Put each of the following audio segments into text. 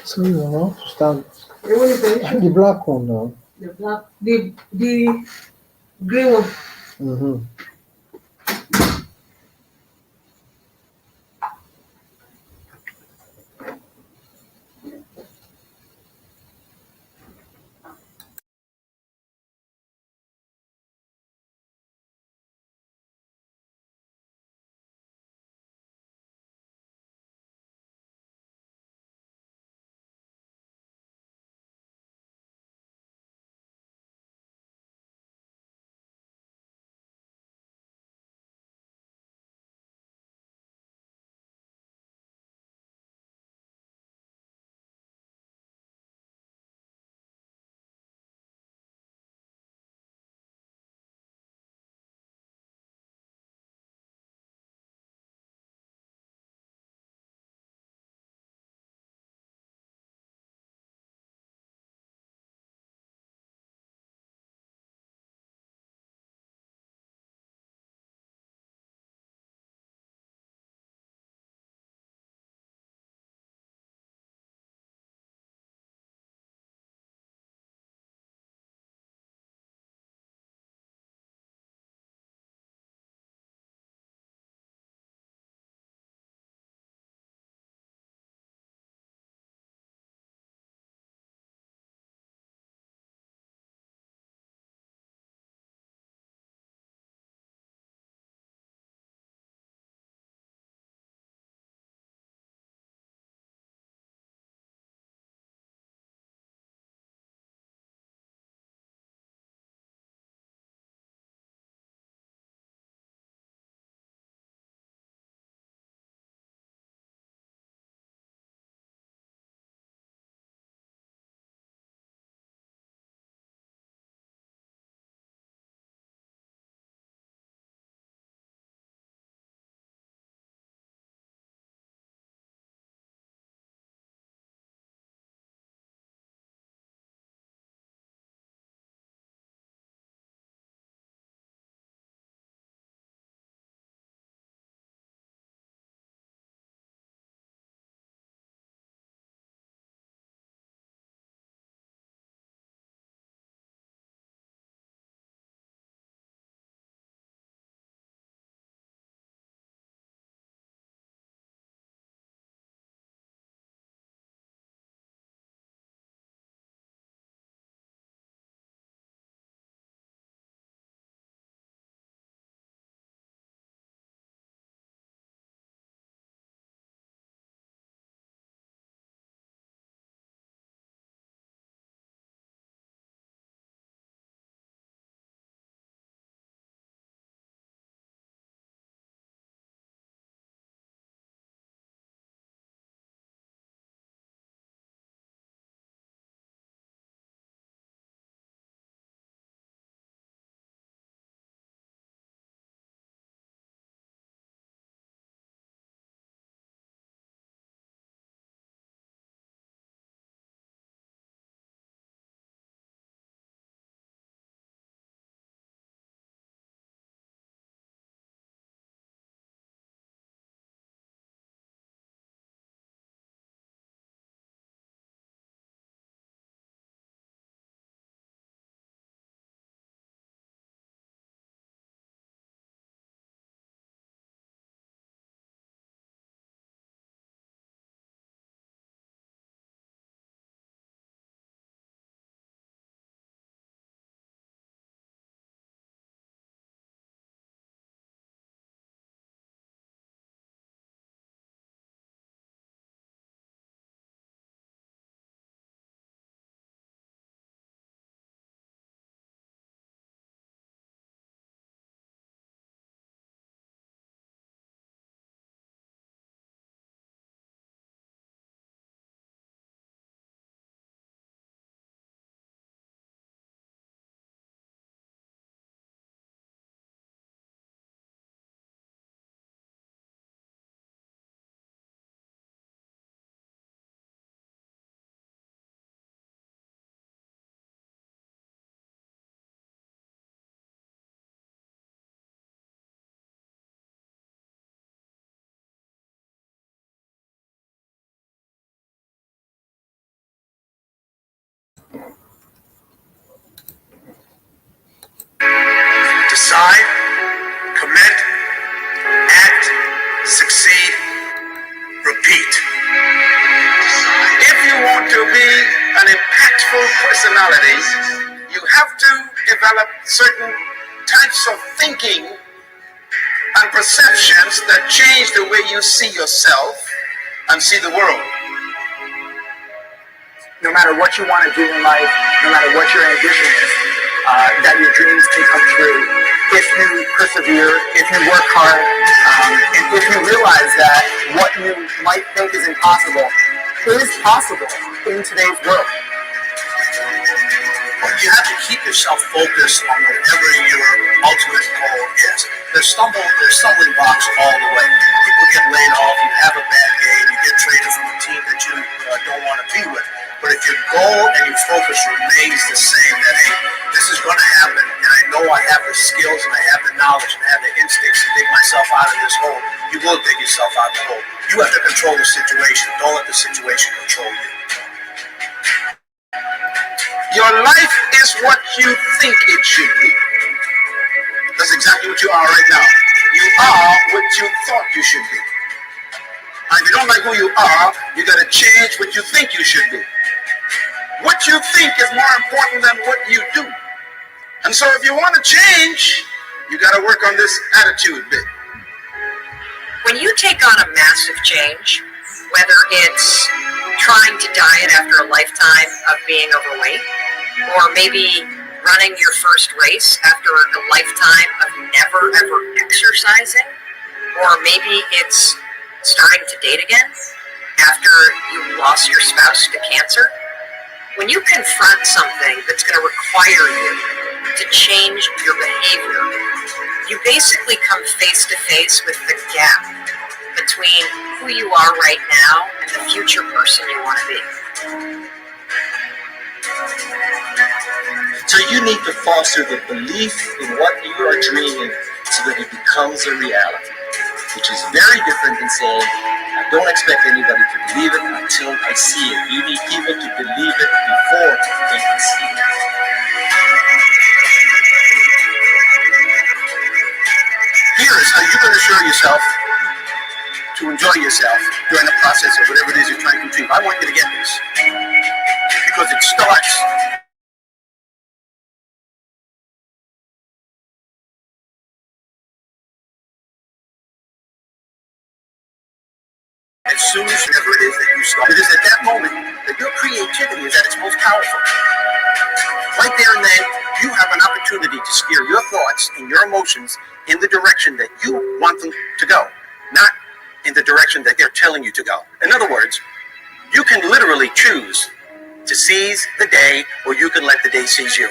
So you know, stand The the black one now. black, the green one. Mm-hmm. certain types of thinking and perceptions that change the way you see yourself and see the world. No matter what you want to do in life, no matter what your ambition is, that your dreams can come true if you persevere, if you work hard, and if you realize that what you might think is impossible is possible in today's world. You have to keep yourself focused on whatever your ultimate goal is. There's stumbling blocks all the way. People get laid off, you have a bad game, you get traded from a team that you don't want to be with. But if your goal and your focus remains the same, that hey, this is going to happen, and I know I have the skills and I have the knowledge and I have the instincts to dig myself out of this hole, you will dig yourself out of the hole. You have to control the situation. Don't let the situation control you. Your life is what you think it should be. That's exactly what you are right now. You are what you thought you should be. And if you don't like who you are, you got to change what you think you should be. What you think is more important than what you do. And so if you want to change, you got to work on this attitude bit. When you take on a massive change, whether it's trying to diet after a lifetime of being overweight, or maybe running your first race after a lifetime of never ever exercising, or maybe it's starting to date again after you lost your spouse to cancer. When you confront something that's going to require you to change your behavior, you basically come face to face with the gap between who you are right now and the future person you want to be. So you need to foster the belief in what you are dreaming so that it becomes a reality, which is very different than saying, I don't expect anybody to believe it until I see it. You need people to believe it before they can see it. Here is how you're going to show yourself to enjoy yourself during the process of whatever it is you're trying to achieve. I want you to get this, because it starts as soon as whatever it is that you start. It is at that moment that your creativity is at its most powerful. Right there and then, you have an opportunity to steer your thoughts and your emotions in the direction that you want them to go, not in the direction that they're telling you to go. In other words, you can literally choose to seize the day, or you can let the day seize you.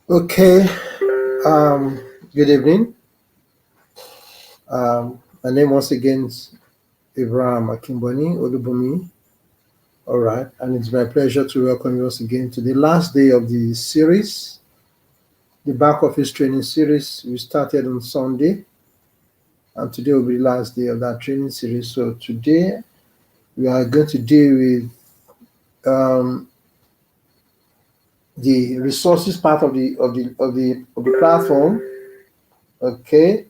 Okay. Good evening. My name once again is Abraham Akimboni Olubumi. All right, and it's my pleasure to welcome you once again to the last day of the series, the back office training series. We started on Sunday, and today will be the last day of that training series. So today we are going to deal with the resources part of the platform. Okay,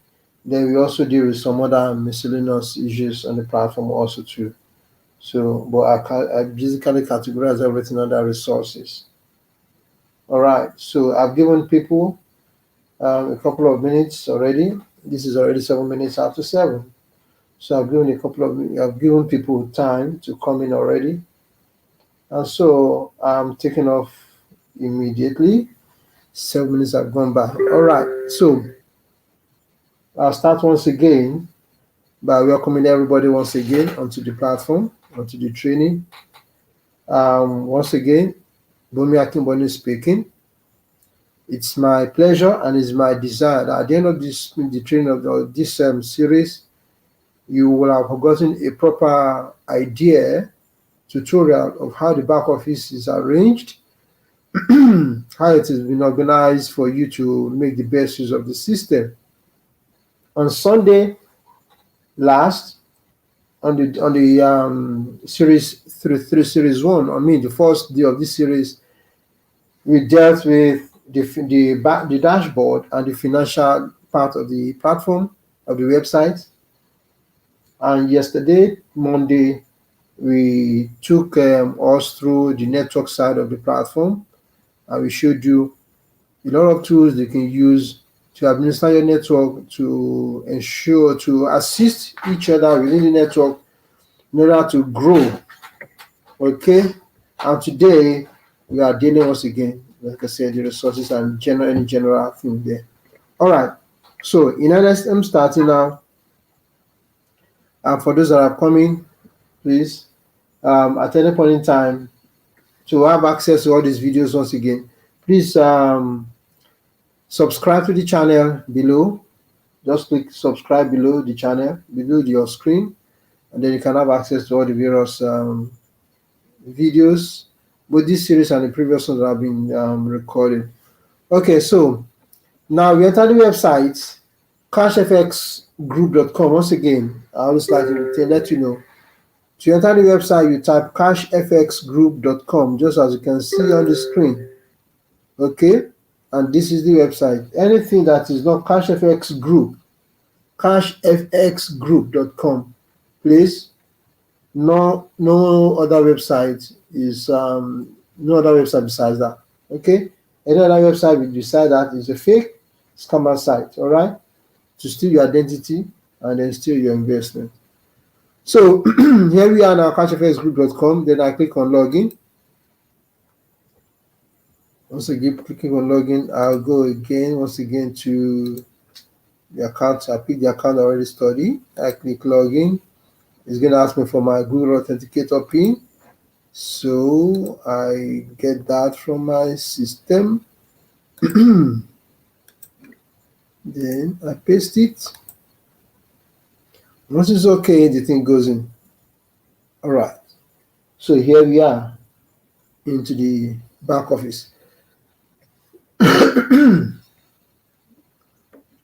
then we also deal with some other miscellaneous issues on the platform also too. So, but I basically categorize everything under resources. All right, so I've given people a couple of minutes already. This is already 7 minutes after 7. So I've given people time to come in already. And so I'm taking off immediately. 7 minutes have gone by. All right, so I'll start once again by welcoming everybody once again onto the platform, onto the training. Once again, Bumi Akimboni speaking. It's my pleasure and it's my desire that at the end of the training of this series, you will have gotten a proper idea, tutorial of how the back office is arranged, how it has been organized for you to make the best use of the system. On Sunday last, on the series through series one, I mean the first day of this series, we dealt with the dashboard and the financial part of the platform of the website. And yesterday, Monday, we took us through the network side of the platform, and we showed you a lot of tools they can use to administer your network, to ensure to assist each other within the network in order to grow. Okay, and today we are dealing once again, like I said, the resources and any general thing there. All right. So in earnest, I'm starting now. And for those that are coming, please, at any point in time, to have access to all these videos once again, please subscribe to the channel below. Just click subscribe below the channel, below your screen, and then you can have access to all the various videos, both this series and the previous ones that have been recorded. Okay, so now we enter the website, CashFXGroup.com. Once again, I always like to let you know. To enter the website, you type CashFXGroup.com, just as you can see on the screen. Okay, and this is the website. Anything that is not CashFX Group, CashFXGroup.com, please. No other website is no other website besides that. Okay, any other website we decide that is a fake scammer site. All right, to steal your identity and then steal your investment. So here we are now, CashFXGroup.com. Then I click on login. Once again, clicking on login, I'll go again once again to the account. I pick the account I already studied. I click login. It's going to ask me for my Google Authenticator PIN. So I get that from my system. Then I paste it. Once it's okay, the thing goes in. All right. So here we are into the back office.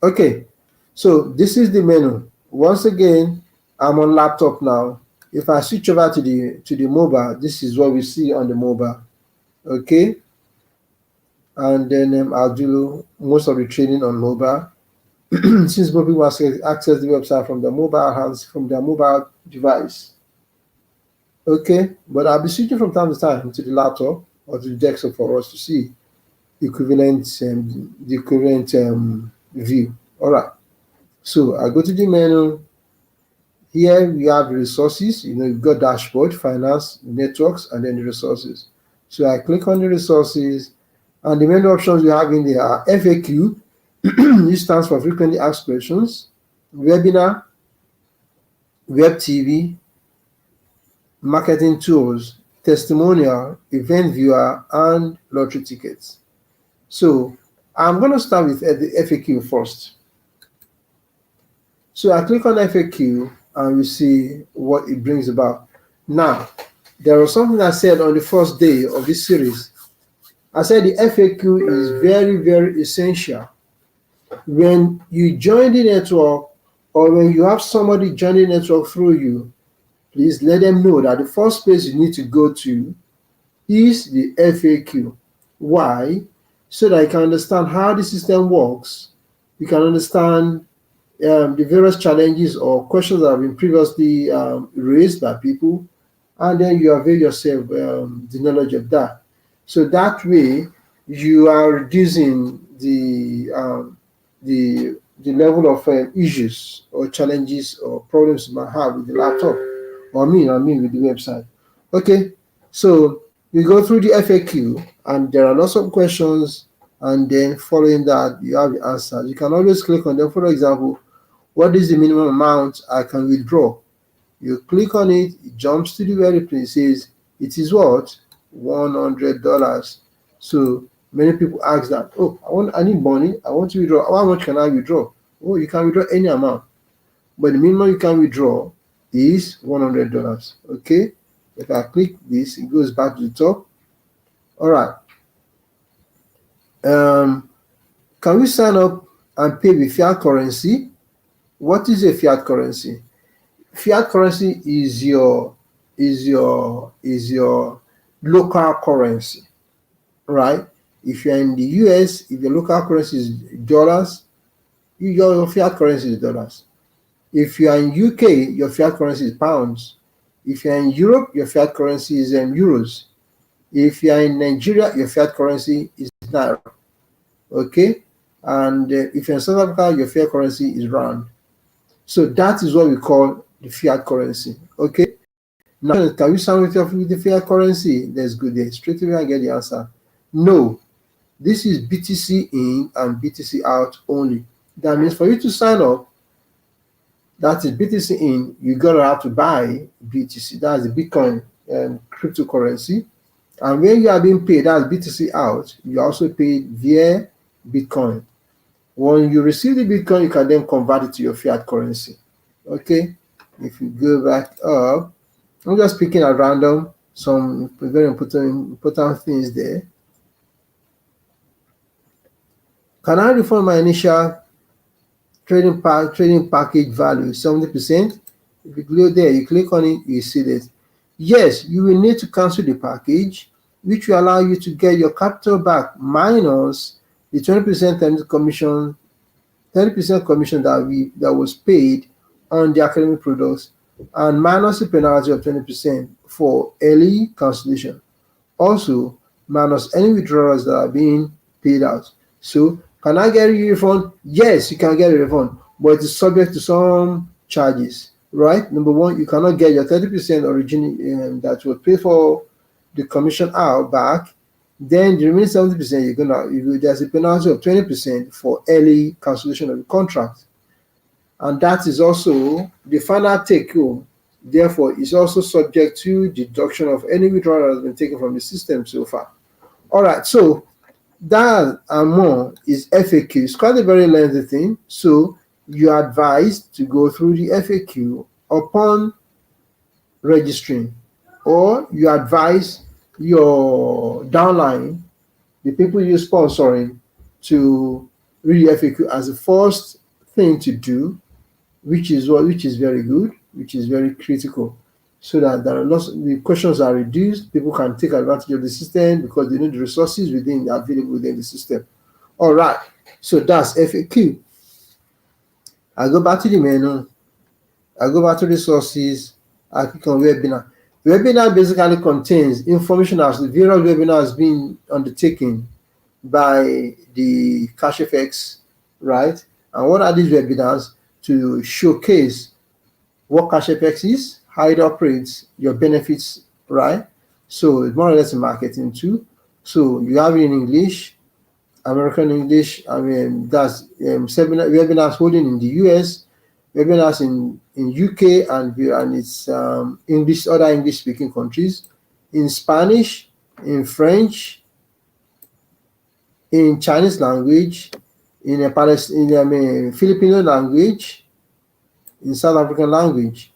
Okay. So this is the menu. Once again, I'm on laptop now. If I switch over to the mobile, this is what we see on the mobile. Okay. And then I'll do most of the trading on mobile. Since most people access the website from their mobile device. Okay, but I'll be switching from time to time to the laptop or to the desktop for us to see the equivalent view. All right. So I go to the menu. Here we have the resources. You've got dashboard, finance, networks, and then the resources. So I click on the resources, and the main options we have in there are FAQ. This stands for frequently asked questions, webinar, web TV, marketing tools, testimonial, event viewer, and lottery tickets. So I'm going to start with the FAQ first. So I click on FAQ and we see what it brings about. Now, there was something I said on the first day of this series. I said the FAQ is very, very essential. When you join the network or when you have somebody join the network through you, please let them know that the first place you need to go to is the FAQ. Why? So that you can understand how the system works. You can understand the various challenges or questions that have been previously raised by people, and then you avail yourself the knowledge of that. So that way, you are reducing the level of issues or challenges or problems you might have with the laptop, or I mean with the website. Okay, so you go through the FAQ, and there are lots of questions, and then following that, you have the answers. You can always click on them. For example, what is the minimum amount I can withdraw? You click on it, it jumps to the very place. It says it is what? $100. So many people ask that, I need money, I want to withdraw. How much can I withdraw? Oh, you can withdraw any amount, but the minimum you can withdraw is $100. Okay, if I click this, it goes back to the top. All right, Can we sign up and pay with fiat currency? What is a fiat currency? Fiat currency is your local currency, right? If you're in the US, if your local currency is dollars, your fiat currency is dollars. If you are in UK, your fiat currency is pounds. If you are in Europe, your fiat currency is euros. If you are in Nigeria, your fiat currency is naira. Okay, and if you're in South Africa, your fiat currency is rand. So that is what we call the fiat currency. Okay. Now, can we sign with the fiat currency? That's good. There, straight away I get the answer. No, this is BTC in and BTC out only. That means for you to sign up, that is BTC in, you gotta have to buy BTC. That's the Bitcoin cryptocurrency. And when you are being paid, that's BTC out, you also paid via Bitcoin. When you receive the Bitcoin, you can then convert it to your fiat currency. Okay, if you go back up, I'm just picking at random some very important things there. Can I refund my initial trading package value 70%? If you go there, you click on it, you see that. Yes, you will need to cancel the package, which will allow you to get your capital back minus the 20% commission, 30% commission that was paid on the academic products, and minus the penalty of 20% for early cancellation. Also, minus any withdrawals that are being paid out. So, can I get a refund? Yes, you can get a refund, but it is subject to some charges, right? Number one, you cannot get your 30% originally that was paid for the commission out back. Then the remaining 70%, there's a penalty of 20% for early cancellation of the contract. And that is also the final take home. Therefore, is also subject to deduction of any withdrawal that has been taken from the system so far. All right, so that and more is FAQ. It's quite a very lengthy thing. So you are advised to go through the FAQ upon registering, or you advise your downline, the people you're sponsoring, to read the FAQ as the first thing to do, which is very good, which is very critical, so that there are the questions are reduced. People can take advantage of the system because they know the resources available within the system. All right, so that's FAQ. I go back to the menu. I go back to resources. I click on webinar. Webinar basically contains information as the various webinars being undertaken by the CashFX, right? And what are these webinars? To showcase what CashFX is, how it operates, your benefits, right? So it's more or less a marketing tool. So you have it in English, American English. I mean, that's webinars holding in the US, webinars in UK, and it's English, other English-speaking countries, in Spanish, in French, in Chinese language, in Filipino language, in South African language,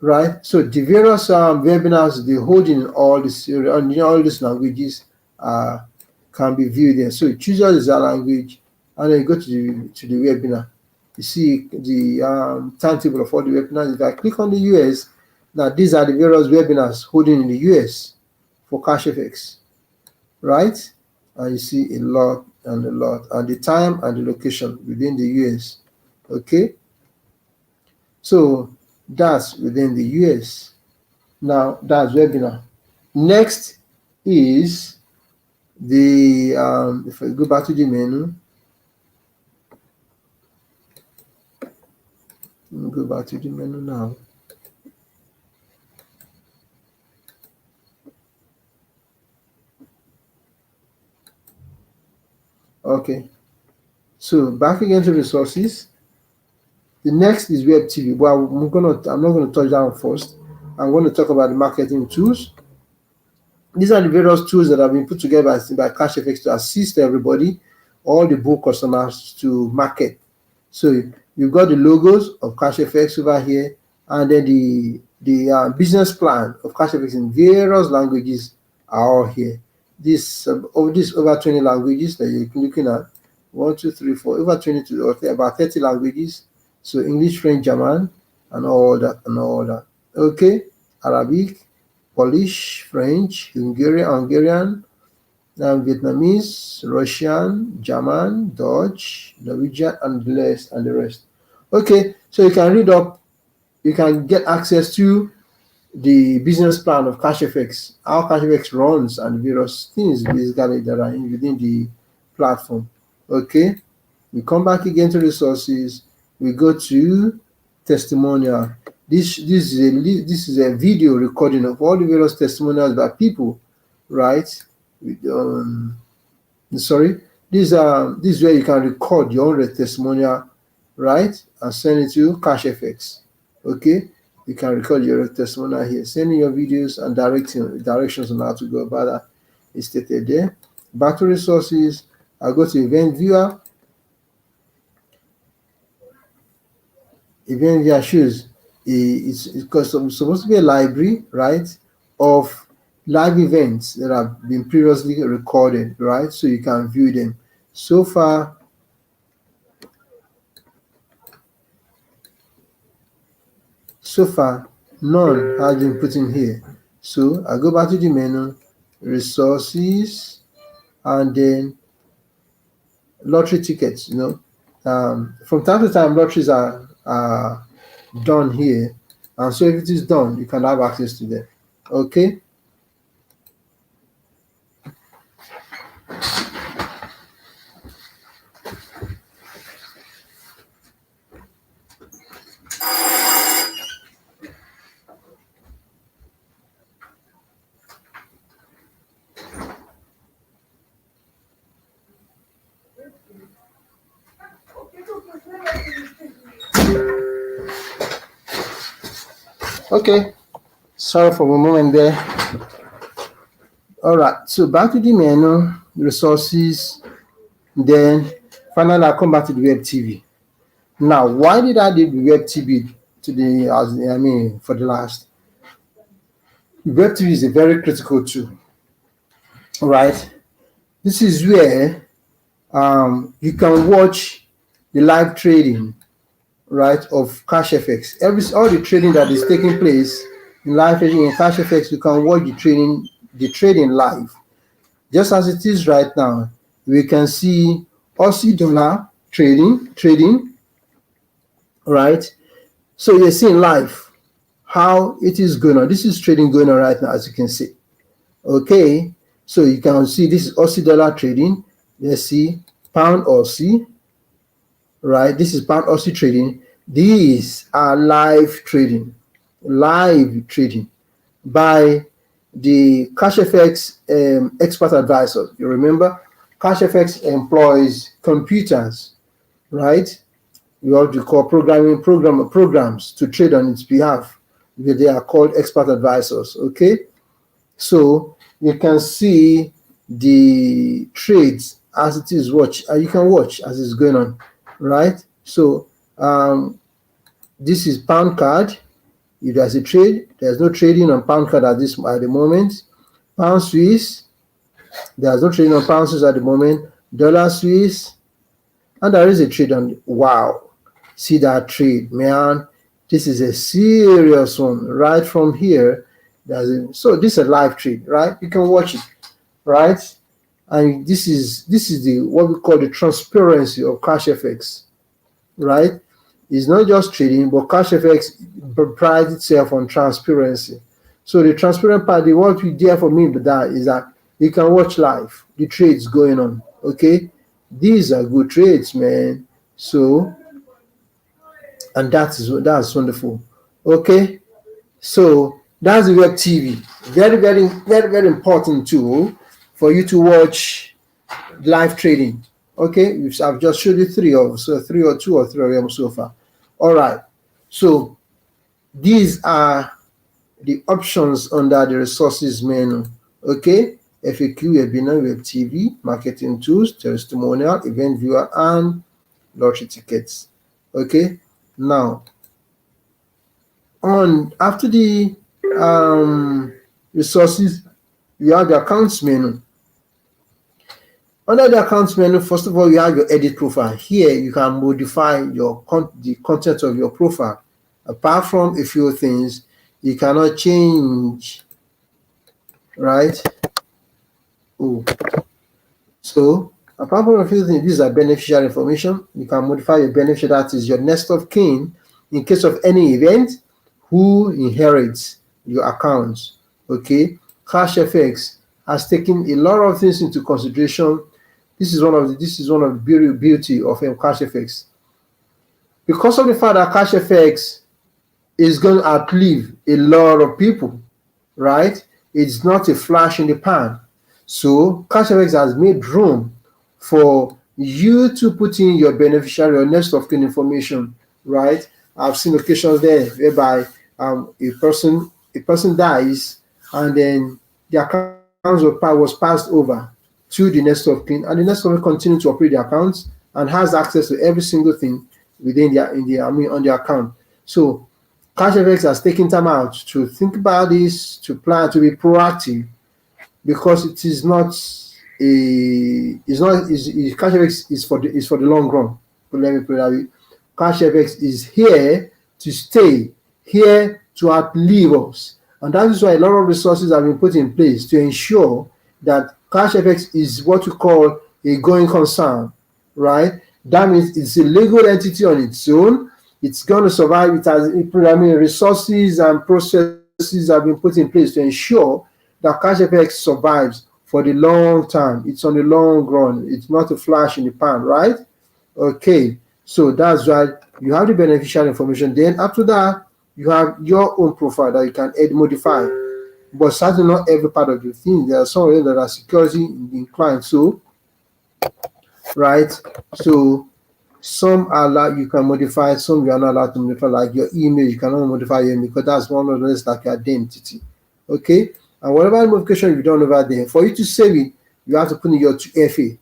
right? So the various webinars they hold in all these languages can be viewed there. So you choose your desired language, and then you go to the webinar. You see the timetable of all the webinars. If I click on the US, now these are the various webinars holding in the US for CashFX, right? And you see a lot, and the time and the location within the US. Okay, so that's within the US. Now that's webinar. Next is the if I go back to the menu, go back to the menu now. Okay, so back again to resources. The next is Web TV. Well, I'm not gonna touch that one first. I'm going to talk about the marketing tools. These are the various tools that have been put together by CashFX to assist everybody, all the book customers, to market. So you've got the logos of CashFX over here, and then the business plan of CashFX in various languages are all here. this over 20 languages that you're looking at. 1, 2, 3, 4, over 22 or about 30 languages. So English, French, German, and all that. Okay, Arabic, Polish, French, Hungarian, Vietnamese, Russian, German, Dutch, Norwegian, and the rest. Okay, so you can read up, you can get access to the business plan of CashFX, how CashFX runs, and various things basically that are within the platform. Okay, we come back again to resources. We go to testimonial. This is a video recording of all the various testimonials by people, right? Sorry, this is where you can record your own testimonial, right, and send it to CashFX. Okay, you can record your testimonial here, sending your videos and directions on how to go about that is stated there. Back to resources, I go to event viewer. Event viewer shows it's supposed to be a library, right, of live events that have been previously recorded, right, so you can view them. So far none has been put in here. So I go back to the menu, resources, and then lottery tickets. From time to time lotteries are done here, and so if it is done, you can have access to them. Okay, okay, sorry for a moment there. All right, so back to the menu, resources, then finally I come back to the web TV. Now, why did I do the web TV for the last? Web TV is a very critical tool, right? This is where you can watch the live trading, right, of CashFX. All the trading that is taking place in live trading in CashFX, you can watch the trading live. Just as it is right now, we can see Aussie dollar trading, right? So you're seeing live how it is going on. This is trading going on right now, as you can see. Okay, so you can see this is Aussie dollar trading. Let's see pound Aussie, right? This is pound Aussie trading. These are live trading by the CashFX expert advisors. You remember, CashFX employs computers, right? What we call programs to trade on its behalf. They are called expert advisors. Okay, so you can see the trades as it is you can watch as it's going on, right? So this is pound card. If there's a trade, there's no trading on pound card at the moment. Pound Swiss, there's no trading on pound Swiss at the moment. Dollar Swiss, and there is a trade on. Wow, see that trade, man. This is a serious one right from here. So this is a live trade, right? You can watch it, right? And this is the what we call the transparency of CashFX, right? It's not just trading, but CashFX prides itself on transparency. So the transparent part, what we therefore mean by that is that you can watch live the trades going on. Okay, these are good trades, man. So, and that's wonderful. Okay, so that's the web TV. Very, very, very, very important tool for you to watch live trading. Okay, I've just showed you three of them so far. All right, so these are the options under the resources menu. Okay, FAQ, webinar, web TV, marketing tools, testimonial, event viewer, and lottery tickets. Okay, now after the resources, you have the accounts menu. Under the accounts menu, first of all, you have your edit profile. Here, you can modify the content of your profile. Apart from a few things, you cannot change, right? Oh, so apart from a few things, these are beneficial information. You can modify your beneficiary, that is your next of kin, in case of any event, who inherits your accounts. Okay, CashFX has taken a lot of things into consideration. This is one of the beauty of CashFX. Because of the fact that CashFX is going to outlive a lot of people, right? It's not a flash in the pan. So CashFX has made room for you to put in your beneficiary or next of kin information, right? I've seen occasions there whereby a person dies, and then the accounts was passed over to the next of kin, and the next of kin continue to operate the accounts and has access to every single thing within on the account. So CashFX has taken time out to think about this, to plan, to be proactive, because it is not CashFX is for the long run. But let me put it that way. CashFX is here to stay, here to outlive us, and that is why a lot of resources have been put in place to ensure that CashFX is what we call a going concern, right? That means it's a legal entity on its own. It's going to survive. It has resources and processes have been put in place to ensure that CashFX survives for the long term. It's on the long run. It's not a flash in the pan, right? Okay, so that's why you have the beneficial information. Then after that, you have your own profile that you can modify. But certainly not every part of the thing. There are some of them that are security inclined. So, right? So some are allowed, you can modify, some you are not allowed to modify, like your email, you cannot modify your email because that's one of those like your identity. Okay? And whatever modification you've done over there, for you to save it, you have to put in your 2FA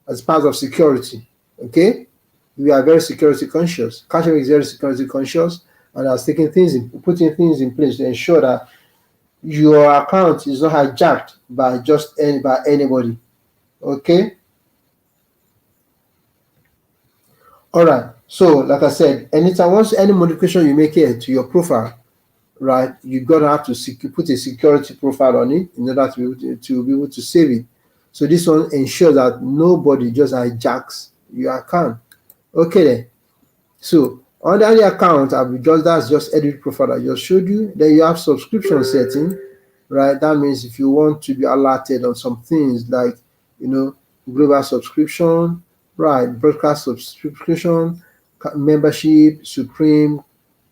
as part of security. Okay? We are very security conscious. CashFX is very security conscious and has taken putting things in place to ensure that your account is not hijacked by anybody. Okay? All right. So, like I said, anytime once any modification you make here to your profile, right, you're gonna have to put a security profile on it in order to be able to save it. So this one ensures that nobody just hijacks your account. Okay then. So under the account, that's just edit profile I just showed you. Then you have subscription setting, right? That means if you want to be alerted on some things like global subscription, right, broadcast subscription, membership, supreme,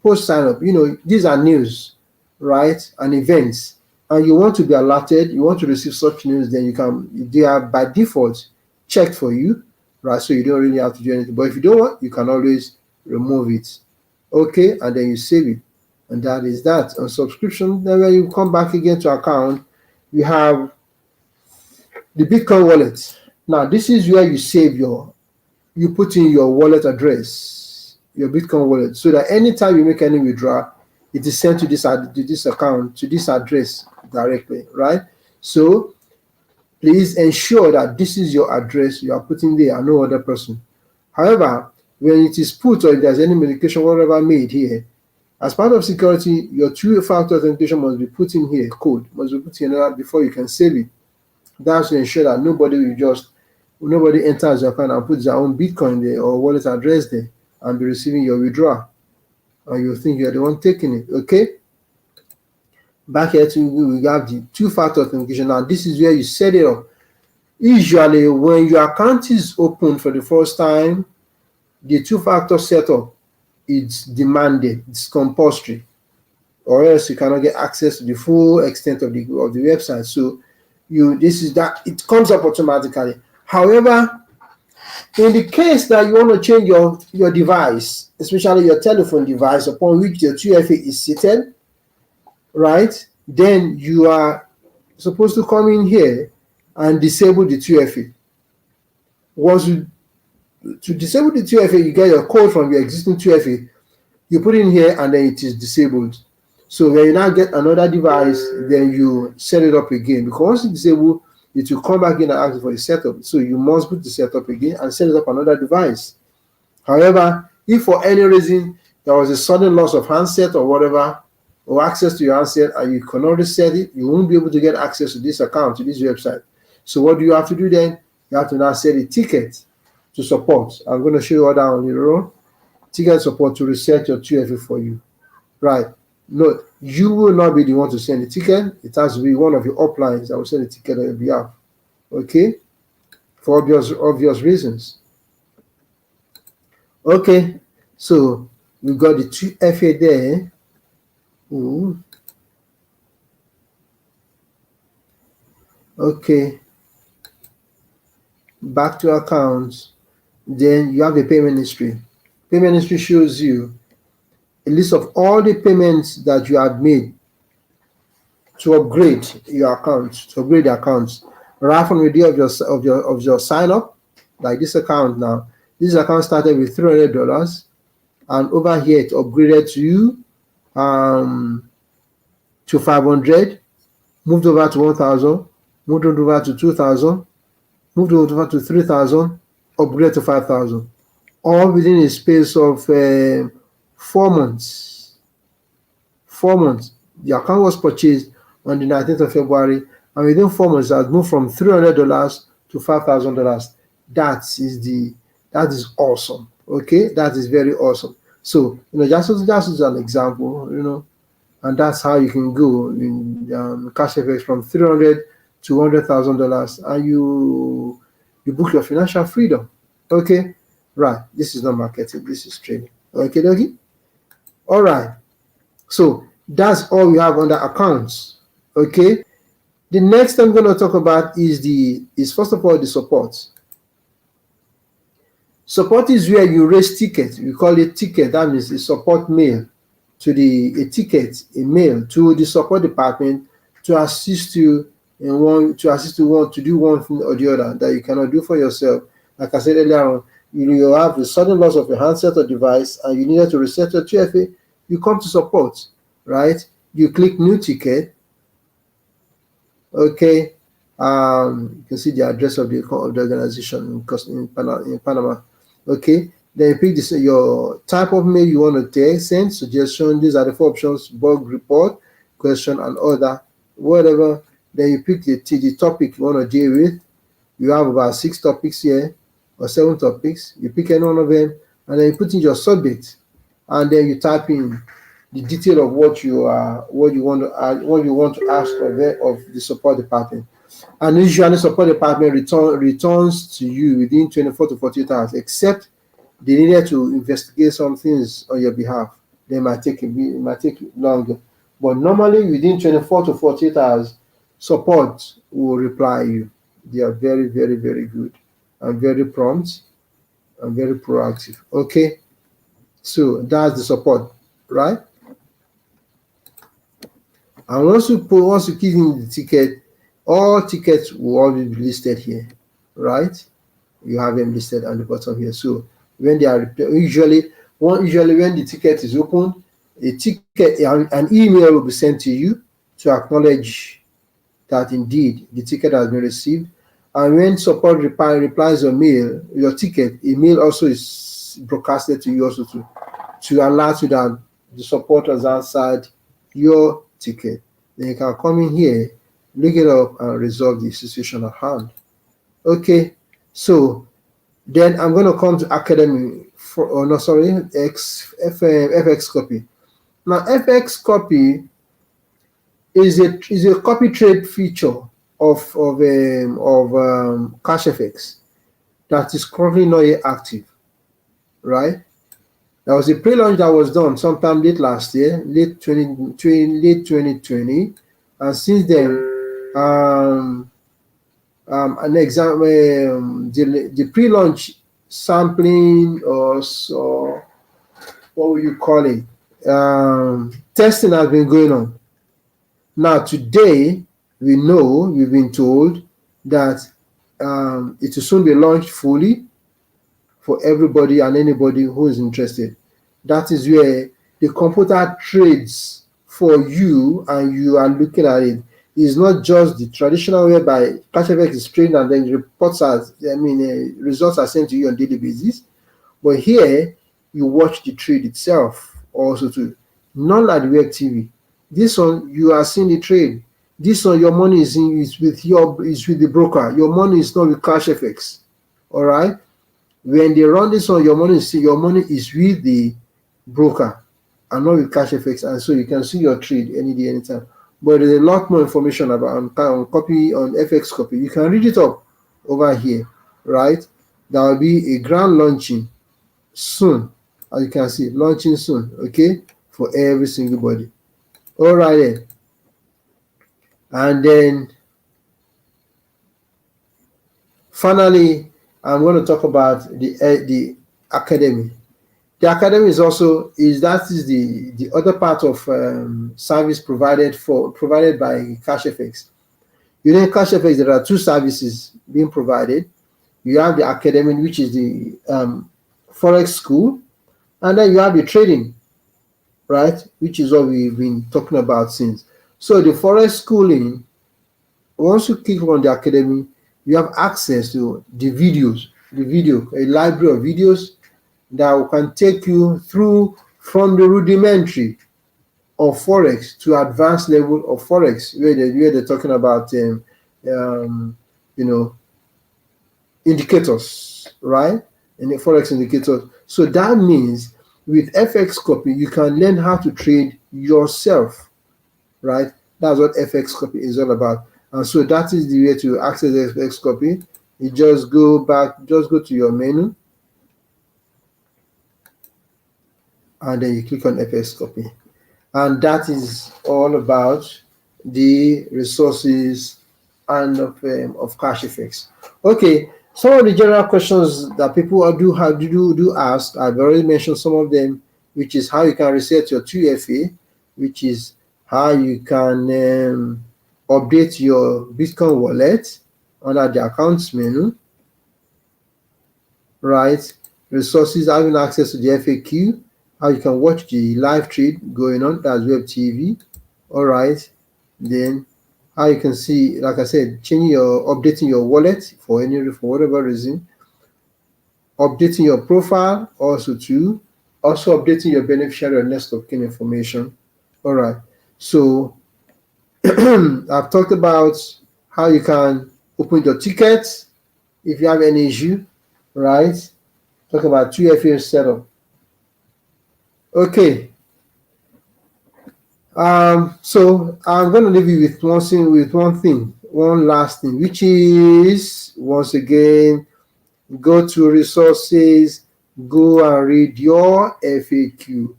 post sign up, these are news, right, and events, and you want to be alerted, you want to receive such news, then they are by default checked for you, right? So you don't really have to do anything. But if you don't want, you can always remove it. Okay, and then you save it, and that is that. On subscription, then when you come back again to account, you have the Bitcoin wallet. Now this is where you save you put in your wallet address, your Bitcoin wallet, so that anytime you make any withdrawal, it is sent to this account, to this address directly, right? So please ensure that this is your address you are putting there and no other person. However, when it is put, or if there's any medication whatever made here, as part of security, your two-factor authentication must be put in here, code must be put in there before you can save it. That's to ensure that nobody enters your account and puts their own Bitcoin there or wallet address there and be receiving your withdrawal, and you think you're the one taking it. Okay, back here we have the two-factor authentication. Now this is where you set it up. Usually when your account is open for the first time, the two-factor setup is demanded, it's compulsory, or else you cannot get access to the full extent of the website. So it comes up automatically. However, in the case that you want to change your device, especially your telephone device upon which your 2FA is seated, right, then you are supposed to come in here and disable the 2FA. Once to disable the 2FA, you get your code from your existing 2FA, you put it in here, and then it is disabled. So when you now get another device, then you set it up again, because once you disable, it will come back in and ask for a setup. So you must put the setup again and set it up another device. However, if for any reason there was a sudden loss of handset or whatever, or access to your handset, and you cannot reset it, you won't be able to get access to this account, to this website. So what do you have to do then? You have to now set a ticket to support. I'm going to show you all that on your own. Ticket support to reset your 2FA for you. Right. No, you will not be the one to send the ticket. It has to be one of your uplines that will send the ticket on your behalf. Okay? For obvious reasons. Okay. So we got the 2FA there. Ooh. Okay. Back to accounts. Then you have the payment history. Payment history shows you a list of all the payments that you have made to upgrade your accounts, to upgrade the accounts. Right from the day of your sign up, like this account now. This account started with $300, and over here it upgraded to 500, moved over to 1,000, moved over to 2,000, moved over to 3,000, upgraded to 5,000, all within a space of 4 months. 4 months. The account was purchased on the 19th of February, and within 4 months, it has moved from $300 to $5,000. That is awesome. Okay, that is very awesome. So just as an example, and that's how you can go in CashFX from $300 to $100,000, and you book your financial freedom. Okay, right. This is not marketing. This is trading. Okay, Doggy. All right. So that's all we have under accounts. Okay. The next I'm going to talk about is first of all the support. Support is where you raise tickets. We call it ticket. That means a support mail to a mail to the support department to assist you to do one thing or the other that you cannot do for yourself. Like I said earlier on, you have the sudden loss of your handset or device, and you needed to reset your 2FA. You come to support, right? You click new ticket. Okay. You can see the address of the organization in Panama. Okay. Then you pick your type of mail you want to send, suggestion. These are the 4 options: bug report, question, and other, whatever. Then you pick the topic you want to deal with. You have about 6 topics here, or 7 topics. You pick any one of them, and then you put in your subject, and then you type in the detail of what you want to ask of the support department. And usually, support department returns to you within 24 to 48 hours, except they needed to investigate some things on your behalf. They might take longer, but normally within 24 to 48 hours, support will reply you. They are very, very, very good and very prompt and very proactive. Okay, so that's the support, right? And once you key in the ticket, all tickets will always be listed here, right? You have them listed on the bottom here. So when they are usually when the ticket is opened, an email will be sent to you to acknowledge that indeed the ticket has been received. And when support replies your ticket, a mail also is broadcasted to you also to alert you that the support has answered your ticket. Then you can come in here, look it up, and resolve the situation at hand. Okay, so then I'm going to come to Academy FX copy. Now FX copy is a copy trade feature of CashFX that is currently not yet active, right? There was a pre-launch that was done sometime late last year, late 2020, and since then, the pre-launch sampling or what would you call it? Testing has been going on. Now today, we've been told that it will soon be launched fully for everybody and anybody who is interested. That is where the computer trades for you and you are looking at it. is not just the traditional whereby CashFX is trading and then reports as results are sent to you on daily basis. But here you watch the trade itself also too. Not like the web TV. This one you are seeing the trade. This one your money is with the broker. Your money is not with CashFX. All right. When they run this one, your money is with the broker and not with CashFX, and so you can see your trade any day, anytime. But there's a lot more information about on FX copy. You can read it up over here, right? There will be a grand launching soon, as you can see, launching soon, okay, for every single body. All right then. And then finally, I'm going to talk about the academy. The academy is the other part of service provided by CashFX. You know, in CashFX there are two services being provided. You have the academy, which is the forex school, and then you have the trading, right, which is what we've been talking about since. So the forex schooling, once you click on the academy, you have access to the a library of videos that can take you through from the rudimentary of forex to advanced level of forex, where they're talking about indicators, right? And the forex indicators. So that means with FX copy you can learn how to trade yourself, right? That's what FX copy is all about. And so that is the way to access FX copy. You just go to your menu, and then you click on FX copy, and that is all about the resources and of CashFX. Okay, some of the general questions that people do ask, I've already mentioned some of them, which is how you can reset your 2FA, which is how you can update your Bitcoin wallet under the accounts menu, right? Resources, having access to the FAQ, how you can watch the live trade going on, that's web TV. All right, then how you can see, like I said, updating your wallet for whatever reason, updating your profile also updating your beneficiary and next of kin information. All right, so I've talked about how you can open your tickets if you have any issue, right? Talk about 2FA setup. Okay. So I'm going to leave you with one last thing, which is, once again, go to resources, go and read your FAQ.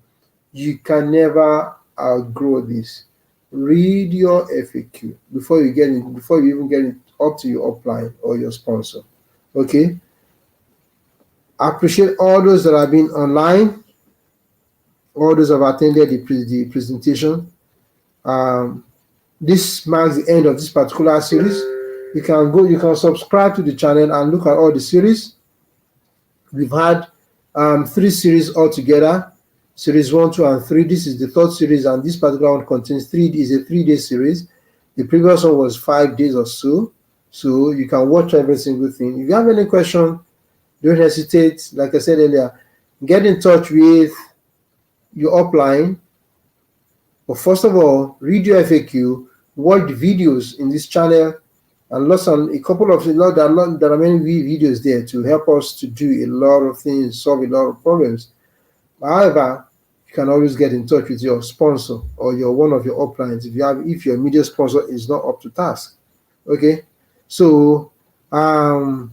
You can never outgrow this. Read your FAQ before you even get it up to your upline or your sponsor. Okay. I appreciate all those that have been online, all those who have attended the presentation. This marks the end of this particular series. You can subscribe to the channel and look at all the series. We've had 3 series altogether, series 1, 2, and 3. This is the 3rd series, and this particular one contains a 3-day series. The previous one was 5 days or so. So you can watch every single thing. If you have any question, don't hesitate. Like I said earlier, get in touch with your upline. But first of all, read your FAQ, watch the videos in this channel, and there are many videos there to help us to do a lot of things, solve a lot of problems. However, you can always get in touch with your sponsor or one of your uplines if your immediate sponsor is not up to task. Okay, so I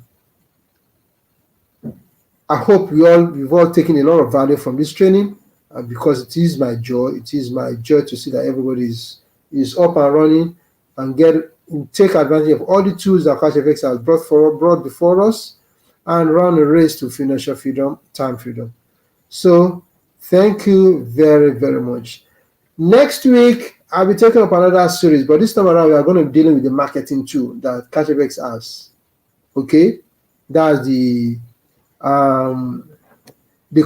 hope we've all taken a lot of value from this training, because it is my joy. It is my joy to see that everybody is up and running and take advantage of all the tools that CashFX has brought before us, and run a race to financial freedom, time freedom. So thank you very, very much. Next week, I'll be taking up another series, but this time around we are going to be dealing with the marketing tool that CashFX has. Okay, that's the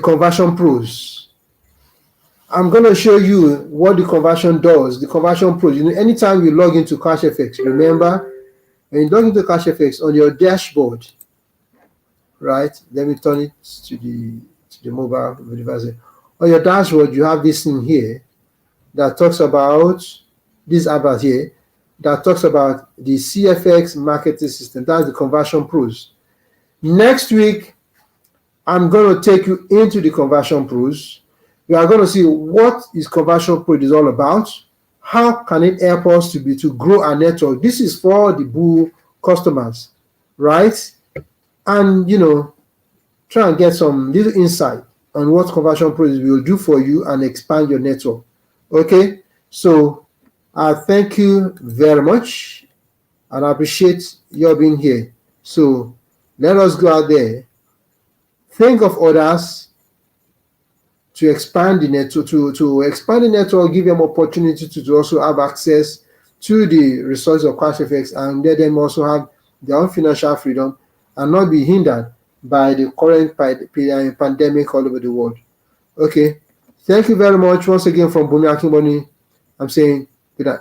conversion pros. I'm going to show you what the conversion does, the conversion pros. You know, anytime you log into CashFX, remember, when you log into CashFX on your dashboard, right? Let me turn it to the mobile device. On your dashboard, you have this thing here that talks about this app here that talks about the CFX marketing system. That's the conversion pros. Next week, I'm going to take you into the conversion pros. We are going to see what is conversion pro is all about. How can it help us to grow our network? This is for the Boo customers, right? And try and get some little insight on what conversion pro will do for you and expand your network. Okay, so I thank you very much and I appreciate your being here. So let us go out there, think of others to expand the network, to expand the network, give them opportunity to also have access to the resources of CashFX and let them also have their own financial freedom and not be hindered by the current pandemic all over the world. Okay, thank you very much once again from Bumi Akimboni. I'm saying good night.